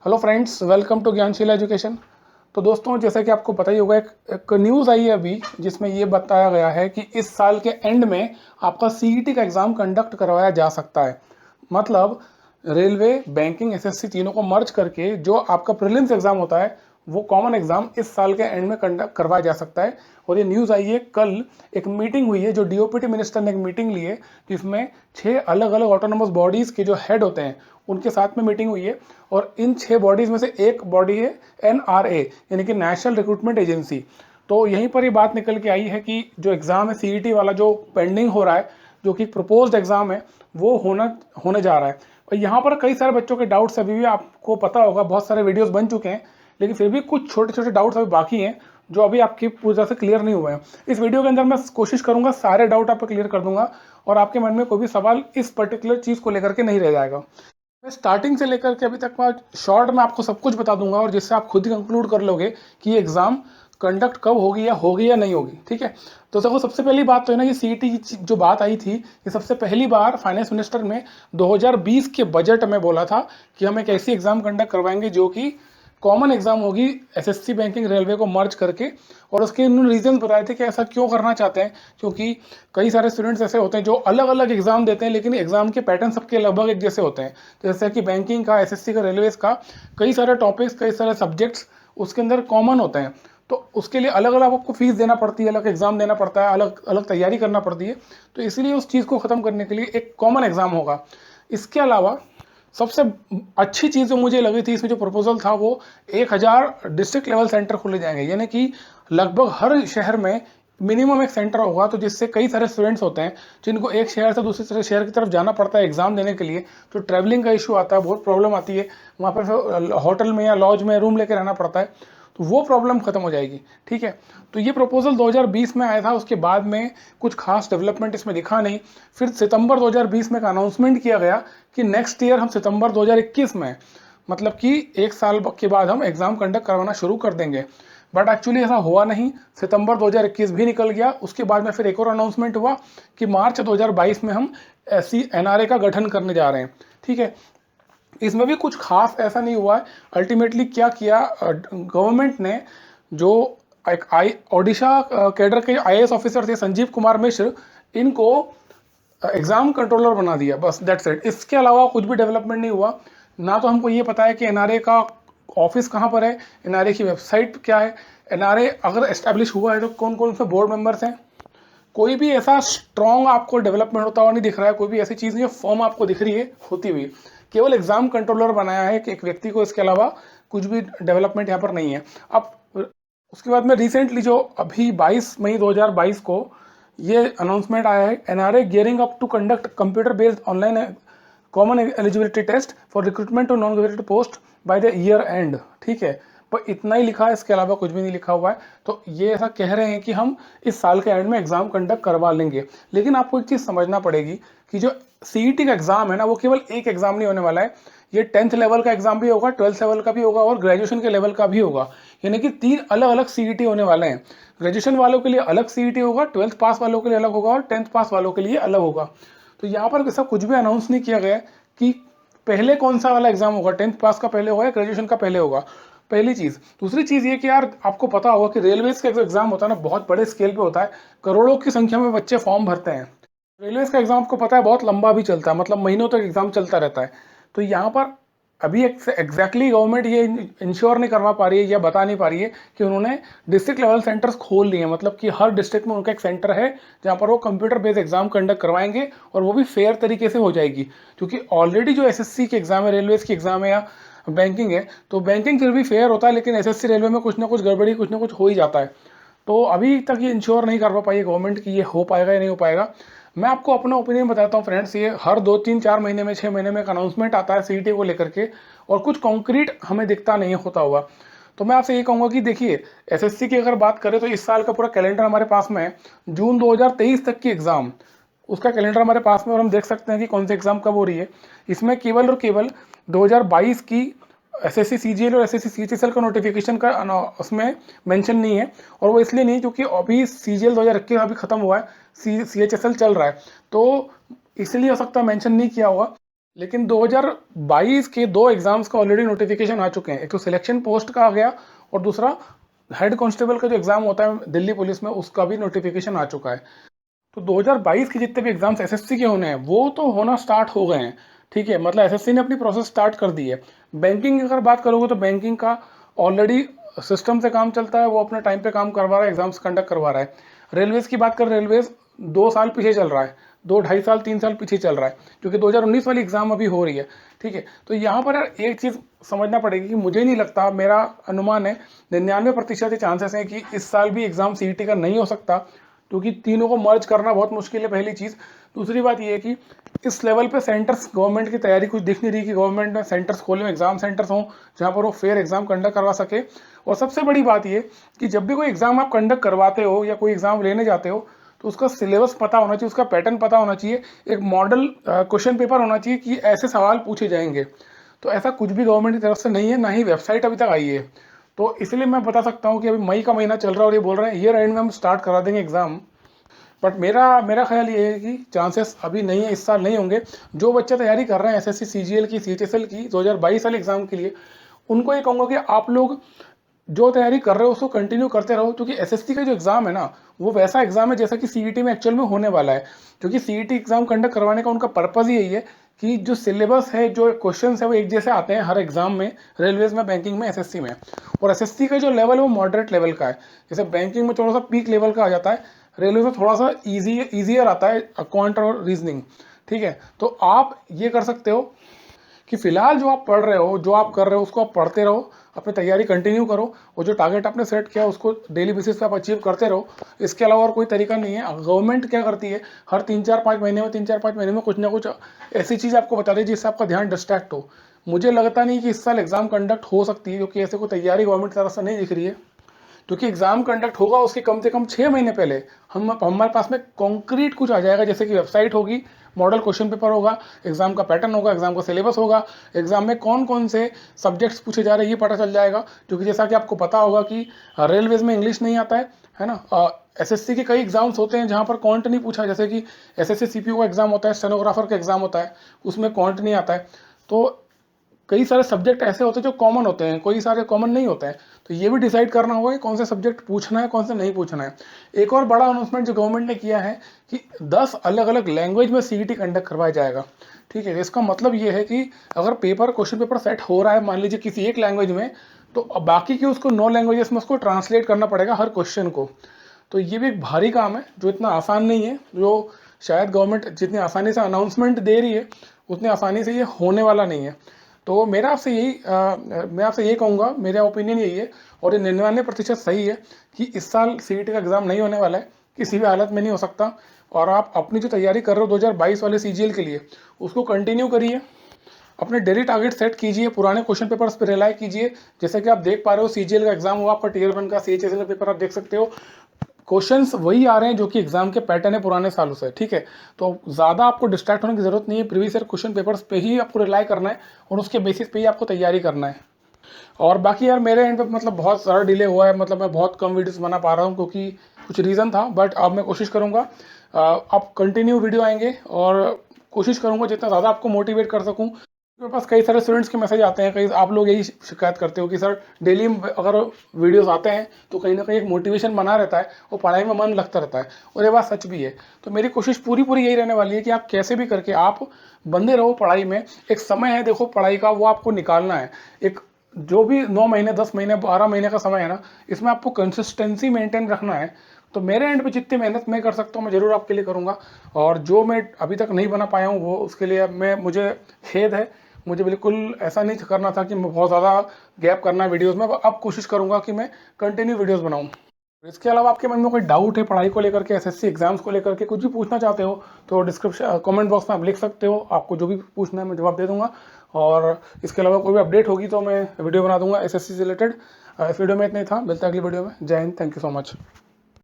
Hello friends, welcome to Gyansheel education. तो दोस्तों, जैसा कि आपको पता ही होगा, एक न्यूज़ आई है अभी जिसमें ये बताया गया है कि इस साल के एंड में आपका सीईटी का एग्ज़ाम कंडक्ट करवाया जा सकता है। मतलब रेलवे, बैंकिंग, एसएससी तीनों को मर्ज करके जो आपका प्रीलिम्स एग्ज़ाम होता है वो कॉमन एग्ज़ाम इस साल के एंड में कंडक्ट करवाया जा सकता है। और ये न्यूज़ आई है, कल एक मीटिंग हुई है, जो डीओपीटी मिनिस्टर ने एक मीटिंग ली है जिसमें 6 अलग अलग ऑटोनोमस बॉडीज़ के जो हेड होते हैं उनके साथ में मीटिंग हुई है। और इन 6 बॉडीज़ में से एक बॉडी है एनआरए, यानी कि नेशनल रिक्रूटमेंट एजेंसी। तो यहीं पर ये बात निकल के आई है कि जो एग्ज़ाम है सीईटी वाला, जो पेंडिंग हो रहा है, जो कि प्रपोज्ड एग्ज़ाम है, वो होने जा रहा है। और यहाँ पर कई सारे बच्चों के डाउट्स अभी भी, आपको पता होगा, बहुत सारे वीडियोस बन चुके हैं, लेकिन फिर भी कुछ छोटे छोटे डाउट्स अभी बाकी हैं जो अभी आपकी पूरी तरह से क्लियर नहीं हुए हैं। इस वीडियो के अंदर मैं कोशिश करूंगा सारे डाउट आपको क्लियर कर दूंगा और आपके मन में कोई भी सवाल इस पर्टिकुलर चीज़ को लेकर के नहीं रह जाएगा। मैं स्टार्टिंग से लेकर के अभी तक मैं शॉर्ट में आपको सब कुछ बता दूंगा, और जिससे आप खुद ही कंक्लूड कर लोगे कि एग्ज़ाम कंडक्ट कब होगी या नहीं होगी। ठीक है, तो देखो, सबसे पहली बात तो है ना, ये सीईटी की जो बात आई थी, ये सबसे पहली बार फाइनेंस मिनिस्टर ने 2020 के बजट में बोला था कि हम एक ऐसी एग्ज़ाम कंडक्ट करवाएंगे जो कि कॉमन एग्जाम होगी, एसएससी, बैंकिंग, रेलवे को मर्ज करके। और उसके उन्होंने रीजन बताए थे कि ऐसा क्यों करना चाहते हैं, क्योंकि कई सारे स्टूडेंट्स ऐसे होते हैं जो अलग अलग एग्जाम देते हैं, लेकिन एग्जाम के पैटर्न सबके लगभग एक जैसे होते हैं। जैसे कि बैंकिंग का, एसएससी का, रेलवेज का कई सारे टॉपिक्स, कई सारे सब्जेक्ट्स उसके अंदर कॉमन होते हैं। तो उसके लिए अलग अलग आपको फीस देना पड़ती है, अलग एग्जाम देना पड़ता है, अलग अलग तैयारी करना पड़ती है। तो इसीलिए उस चीज़ को ख़त्म करने के लिए एक कॉमन एग्जाम होगा। इसके अलावा सबसे अच्छी चीज़ जो मुझे लगी थी इसमें, जो प्रपोजल था, वो 1000 डिस्ट्रिक्ट लेवल सेंटर खोले जाएंगे, यानी कि लगभग हर शहर में मिनिमम एक सेंटर होगा। तो जिससे कई सारे स्टूडेंट्स होते हैं जिनको एक शहर से दूसरे शहर की तरफ जाना पड़ता है एग्जाम देने के लिए, तो ट्रैवलिंग का इशू आता है, बहुत प्रॉब्लम आती है, वहाँ पर होटल में या लॉज में रूम लेकर रहना पड़ता है, तो वो प्रॉब्लम खत्म हो जाएगी। ठीक है, तो ये प्रपोजल 2020 में आया था, उसके बाद में कुछ खास डेवलपमेंट इसमें दिखा नहीं। फिर सितंबर 2020 में एक अनाउंसमेंट किया गया कि नेक्स्ट ईयर हम सितंबर 2021 में, मतलब कि एक साल के बाद हम एग्ज़ाम कंडक्ट करवाना शुरू कर देंगे। बट एक्चुअली ऐसा हुआ नहीं, सितंबर 2021 भी निकल गया। उसके बाद में फिर एक और अनाउंसमेंट हुआ कि मार्च 2022 में हम ऐसी एनआरए का गठन करने जा रहे हैं। ठीक है, इसमें भी कुछ खास ऐसा नहीं हुआ है। अल्टीमेटली क्या किया गवर्नमेंट ने, जो एक ओडिशा कैडर के आईएएस ऑफिसर थे संजीव कुमार मिश्र, इनको एग्जाम कंट्रोलर बना दिया, बस दैट्स इट। इसके अलावा कुछ भी डेवलपमेंट नहीं हुआ। ना तो हमको ये पता है कि एनआरए का ऑफिस कहाँ पर है, एनआरए की वेबसाइट क्या है, एनआरए अगर एस्टैब्लिश हुआ है तो कौन कौन से बोर्ड मेंबर्स हैं। कोई भी ऐसा स्ट्रॉन्ग आपको डेवलपमेंट होता हुआ नहीं दिख रहा है, कोई भी ऐसी चीज़ नहीं है फॉर्म आपको दिख रही है होती हुई। केवल एग्जाम कंट्रोलर बनाया है कि एक व्यक्ति को, इसके अलावा कुछ भी डेवलपमेंट यहाँ पर नहीं है। अब उसके बाद में रिसेंटली जो अभी 22 मई 2022 को ये अनाउंसमेंट आया है, NRA gearing up to conduct computer based online common eligibility test for recruitment to non government post by the year end. ठीक है, पर इतना ही लिखा है, इसके अलावा कुछ भी नहीं लिखा हुआ है। तो ये ऐसा कह रहे हैं कि हम इस साल के एंड में एग्जाम कंडक्ट करवा लेंगे। लेकिन आपको एक चीज़ समझना पड़ेगी कि जो सीईटी का एग्जाम है ना, वो केवल एक एग्जाम नहीं होने वाला है। ये 10th लेवल का एग्जाम भी होगा, 12th लेवल का भी होगा और ग्रेजुएशन के लेवल का भी होगा। यानी कि 3 अलग अलग सीईटी होने वाले हैं। ग्रेजुएशन वालों के लिए अलग सीईटी होगा, 12th पास वालों के लिए अलग होगा और 10th पास वालों के लिए अलग होगा। तो यहाँ पर ऐसा कुछ भी अनाउंस नहीं किया गया कि पहले कौन सा वाला एग्जाम होगा, 10th पास का पहले होगा या ग्रेजुएशन का पहले होगा। पहली चीज़। दूसरी चीज़ ये कि यार, आपको पता होगा कि रेलवेज का जो एग्जाम होता है ना, बहुत बड़े स्केल पे होता है, करोड़ों की संख्या में बच्चे फॉर्म भरते हैं। रेलवेज का एग्जाम आपको पता है बहुत लंबा भी चलता है, मतलब महीनों तक एग्जाम चलता रहता है। तो यहाँ पर अभी एग्जैक्टली गवर्नमेंट ये इंश्योर नहीं करवा पा रही है या बता नहीं पा रही है कि उन्होंने डिस्ट्रिक्ट लेवल सेंटर्स खोल लिए हैं, मतलब कि हर डिस्ट्रिक्ट में उनका एक सेंटर है जहाँ पर वो कंप्यूटर बेस्ड एग्जाम कंडक्ट करवाएंगे, और वो भी फेयर तरीके से हो जाएगी। क्योंकि ऑलरेडी जो एसएससी की एग्जाम है, रेलवेज की एग्जाम है या बैंकिंग है, तो बैंकिंग फिर भी फेयर होता है, लेकिन एसएससी रेलवे में कुछ ना कुछ गड़बड़ी, कुछ ना कुछ हो ही जाता है। तो अभी तक ये इंश्योर नहीं कर पाई है गवर्नमेंट कि ये हो पाएगा या नहीं हो पाएगा। मैं आपको अपना ओपिनियन बताता हूँ फ्रेंड्स, ये हर 2 3 4 महीने में, 6 महीने में एक अनाउंसमेंट आता है सीईटी को लेकर के, और कुछ कॉन्क्रीट हमें दिखता नहीं होता हुआ। तो मैं आपसे ये कहूँगा कि देखिए, एसएससी की अगर बात करें तो इस साल का पूरा कैलेंडर हमारे पास में है, जून 2023 तक की एग्ज़ाम, उसका कैलेंडर हमारे पास में, और हम देख सकते हैं कि कौन सी एग्ज़ाम कब हो रही है। इसमें केवल और केवल 2022 की एसएससी सीजीएल और एसएससी सीएचएसएल का नोटिफिकेशन का उसमें मेंशन नहीं है, और वो इसलिए नहीं क्योंकि अभी सीजीएल 2021 अभी खत्म हुआ है, सीएचएसएल चल रहा है, तो इसलिए हो सकता है मेंशन नहीं किया होगा। लेकिन 2022 के 2 एग्ज़ाम्स का ऑलरेडी नोटिफिकेशन आ चुके हैं। एक तो सिलेक्शन पोस्ट का आ गया और दूसरा हेड कांस्टेबल का जो एग्ज़ाम होता है दिल्ली पुलिस में, उसका भी नोटिफिकेशन आ चुका है। तो 2022 के जितने भी एग्ज़ाम्स एसएससी के होने हैं वो तो होना स्टार्ट हो गए हैं, ठीक है। मतलब एसएससी ने अपनी प्रोसेस स्टार्ट कर दी है। बैंकिंग की अगर बात करोगे तो बैंकिंग का ऑलरेडी सिस्टम से काम चलता है, वो अपने टाइम पे काम करवा रहा है, एग्जाम्स कंडक्ट करवा रहा है। रेलवेज़ की बात कर, रेलवेज़ 2 साल पीछे चल रहा है, 2 ढाई साल 3 साल पीछे चल रहा है, क्योंकि 2019 वाली एग्ज़ाम अभी हो रही है, ठीक है। तो यहाँ पर यार एक चीज़ समझना पड़ेगी कि मुझे नहीं लगता, मेरा अनुमान है 99% चांसेस हैं कि इस साल भी एग्ज़ाम सीईटी का नहीं हो सकता, क्योंकि तीनों को मर्ज करना बहुत मुश्किल है, पहली चीज़। दूसरी बात ये है कि इस लेवल पे सेंटर्स, गवर्नमेंट की तैयारी कुछ दिख नहीं रही कि गवर्नमेंट ने सेंटर्स खोले, एग्जाम सेंटर्स हों जहाँ पर वो फेयर एग्जाम कंडक्ट करवा सके। और सबसे बड़ी बात ये कि जब भी कोई एग्जाम आप कंडक्ट करवाते हो या कोई एग्जाम लेने जाते हो तो उसका सिलेबस पता होना चाहिए, उसका पैटर्न पता होना चाहिए, एक मॉडल क्वेश्चन पेपर होना चाहिए कि ऐसे सवाल पूछे जाएंगे। तो ऐसा कुछ भी गवर्नमेंट की तरफ से नहीं है, ना ही वेबसाइट अभी तक आई है। तो इसलिए मैं बता सकता हूँ कि अभी मई का महीना चल रहा है और ये बोल रहे हैं ईयर एंड में हम स्टार्ट करा देंगे एग्जाम। बट मेरा ख्याल ये है कि चांसेस अभी नहीं है, इस साल नहीं होंगे। जो बच्चे तैयारी कर रहे हैं एसएससी सीजीएल की, सीएचएसएल की 2022 वाले एग्जाम के लिए, उनको ये कहूँगा कि आप लोग जो तैयारी कर रहे हो उसको कंटिन्यू करते रहो, क्योंकि एसएससी का जो एग्ज़ाम है ना वो वैसा एग्ज़ाम है जैसा कि सीईटी में एक्चुअल में होने वाला है। क्योंकि सीईटी एग्ज़ाम कंडक्ट करवाने का उनका पर्पज़ ही यही है कि जो सिलेबस है, जो क्वेश्चन है वो एक जैसे आते हैं हर एग्ज़ाम में, रेलवेज़ में, बैंकिंग में, एसएससी में। और एसएससी का जो लेवल है वो मॉडरेट लेवल का है। जैसे बैंकिंग में थोड़ा सा पीक लेवल का आ जाता है, रेलवे में थोड़ा सा ईजियर आता है क्वांट और रीजनिंग, ठीक है। तो आप ये कर सकते हो कि फिलहाल जो आप पढ़ रहे हो, जो आप कर रहे हो उसको आप पढ़ते रहो, अपनी तैयारी कंटिन्यू करो, और जो टारगेट आपने सेट किया उसको डेली बेसिस पे आप अचीव करते रहो। इसके अलावा और कोई तरीका नहीं है। गवर्नमेंट क्या करती है, हर 3-4-5 महीने में, 3-4-5 महीने में कुछ ना कुछ ऐसी चीज़ आपको बता दी जिससे आपका ध्यान डिस्ट्रैक्ट हो। मुझे लगता नहीं कि इस साल एग्जाम कंडक्ट हो सकती है, क्योंकि ऐसे कोई तैयारी गवर्नमेंट की तरफ से नहीं दिख रही है। क्योंकि एग्जाम कंडक्ट होगा उसके कम से कम 6 महीने पहले हमारे पास में कॉन्क्रीट कुछ आ जाएगा, जैसे कि वेबसाइट होगी, मॉडल क्वेश्चन पेपर होगा, एग्जाम का पैटर्न होगा, एग्जाम का सिलेबस होगा, एग्जाम में कौन कौन से सब्जेक्ट्स पूछे जा रहे हैं ये पता चल जाएगा। क्योंकि जैसा कि आपको पता होगा कि रेलवेज में इंग्लिश नहीं आता है ना। एसएससी के कई एग्जाम्स होते हैं जहाँ पर क्वांट नहीं पूछा, जैसे कि एसएससी सीपीओ का एग्जाम होता है, स्टेनोग्राफर का एग्जाम होता है, उसमें क्वांट नहीं आता है। तो कई सारे सब्जेक्ट ऐसे होते हैं जो कॉमन होते हैं, कोई सारे कॉमन नहीं होते हैं। तो ये भी डिसाइड करना होगा कि कौन से सब्जेक्ट पूछना है, कौन से नहीं पूछना है। एक और बड़ा अनाउंसमेंट जो गवर्नमेंट ने किया है कि 10 अलग अलग लैंग्वेज में सीईटी कंडक्ट करवाया जाएगा, ठीक है। इसका मतलब ये है कि अगर क्वेश्चन पेपर सेट हो रहा है मान लीजिए किसी एक लैंग्वेज में, तो बाकी की उसको 9 लैंग्वेजेस में उसको ट्रांसलेट करना पड़ेगा हर क्वेश्चन को। तो ये भी एक भारी काम है जो इतना आसान नहीं है, जो शायद गवर्नमेंट जितनी आसानी से अनाउंसमेंट दे रही है उतनी आसानी से ये होने वाला नहीं है। तो मेरा आपसे यही मैं आपसे यही कहूँगा, मेरा ओपिनियन यही है, और ये 99% सही है कि इस साल सीईटी का एग्ज़ाम नहीं होने वाला है, किसी भी हालत में नहीं हो सकता। और आप अपनी जो तैयारी कर रहे हो 2022 वाले सीजीएल के लिए, उसको कंटिन्यू करिए, अपने डेली टारगेट सेट कीजिए, पुराने क्वेश्चन पेपर्स पर रिलाई कीजिए। जैसे कि आप देख पा रहे हो सीजीएल का एग्जाम हुआ आपका, टीयर 1 का, सीएचएसएल का पेपर आप देख सकते हो, क्वेश्चंस वही आ रहे हैं जो कि एग्जाम के पैटर्न है पुराने सालों से, ठीक है। तो ज़्यादा आपको डिस्ट्रैक्ट होने की जरूरत नहीं है, प्रीवियस ईयर क्वेश्चन पेपर्स पे ही आपको रिलाई करना है और उसके बेसिस पे ही आपको तैयारी करना है। और बाकी यार मेरे एंड पे मतलब बहुत सारा डिले हुआ है, मतलब मैं बहुत कम वीडियोस बना पा रहा हूँ क्योंकि कुछ रीज़न था, बट अब मैं कोशिश करूँगा अब कंटिन्यू वीडियो आएंगे और कोशिश करूँगा जितना ज़्यादा आपको मोटिवेट कर सकूँ। मेरे पास कई सारे स्टूडेंट्स के मैसेज आते हैं, कई आप लोग यही शिकायत करते हो कि सर डेली अगर वीडियोस आते हैं तो कहीं ना कहीं एक मोटिवेशन बना रहता है, वो पढ़ाई में मन लगता रहता है, और ये बात सच भी है। तो मेरी कोशिश पूरी यही रहने वाली है कि आप कैसे भी करके आप बंदे रहो पढ़ाई में। एक समय है देखो पढ़ाई का, वो आपको निकालना है। एक जो भी 9 महीने, 10 महीने, 12 महीने का समय है ना, इसमें आपको कंसिस्टेंसी मेंटेन रखना है। तो मेरे एंड पे जितनी मेहनत मैं कर सकता हूँ मैं ज़रूर आपके लिए करूँगा, और जो मैं अभी तक नहीं बना पाया हूँ वो उसके लिए मुझे खेद है। मुझे बिल्कुल ऐसा नहीं करना था कि मैं बहुत ज़्यादा गैप करना है वीडियोस में। अब कोशिश करूँगा कि मैं कंटिन्यू वीडियोस बनाऊँ। इसके अलावा आपके मन में कोई डाउट है पढ़ाई को लेकर के, एसएससी एग्जाम्स को लेकर के, कुछ भी पूछना चाहते हो तो डिस्क्रिप्शन कमेंट बॉक्स में आप लिख सकते हो। आपको जो भी पूछना है मैं जवाब दे दूंगा। और इसके अलावा कोई भी अपडेट होगी तो मैं वीडियो बना दूंगा एसएससी से रिलेटेड। इस वीडियो में इतना ही था, मिलता है अगली वीडियो में। जय Hind, thank you so much.